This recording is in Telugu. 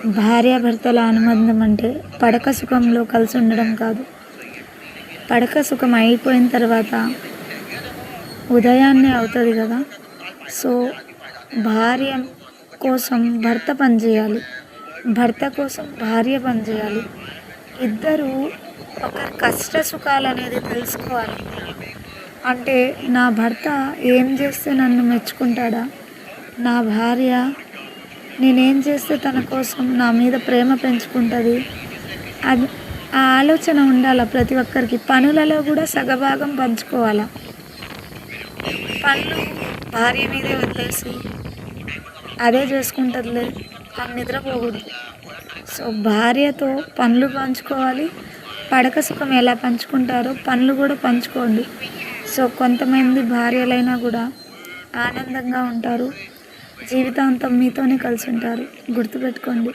భార్యాభర్తల అనుబంధం అంటే పడక సుఖంలో కలిసి ఉండడం కాదు. పడక సుఖం అయిపోయిన తర్వాత ఉదయాన్నే అవుతుంది కదా. సో భార్య కోసం భర్త పనిచేయాలి, భర్త కోసం భార్య పనిచేయాలి. ఇద్దరు ఒకరి కష్ట సుఖాలు అనేది తెలుసుకోవాలి. అంటే నా భర్త ఏం చేస్తే నన్ను మెచ్చుకుంటాడా, నా భార్య నేనేం చేస్తే తన కోసం నా మీద ప్రేమ పెంచుకుంటుంది, అది ఆ ఆలోచన ఉండాలి ప్రతి ఒక్కరికి. పనులలో కూడా సగభాగం పంచుకోవాలి. పనులు భార్య మీదే వదిలేసి అదే చేసుకుంటుందిలే అని నిద్రపోకూడదు. సో భార్యతో పనులు పంచుకోవాలి, పడక సుఖం ఎలా పంచుకుంటారో పనులు కూడా పంచుకోండి. సో కొంతమంది భార్యలైనా కూడా ఆనందంగా ఉంటారు, జీవితాంతం మీతోనే కలిసి ఉంటారు. గుర్తుపెట్టుకోండి.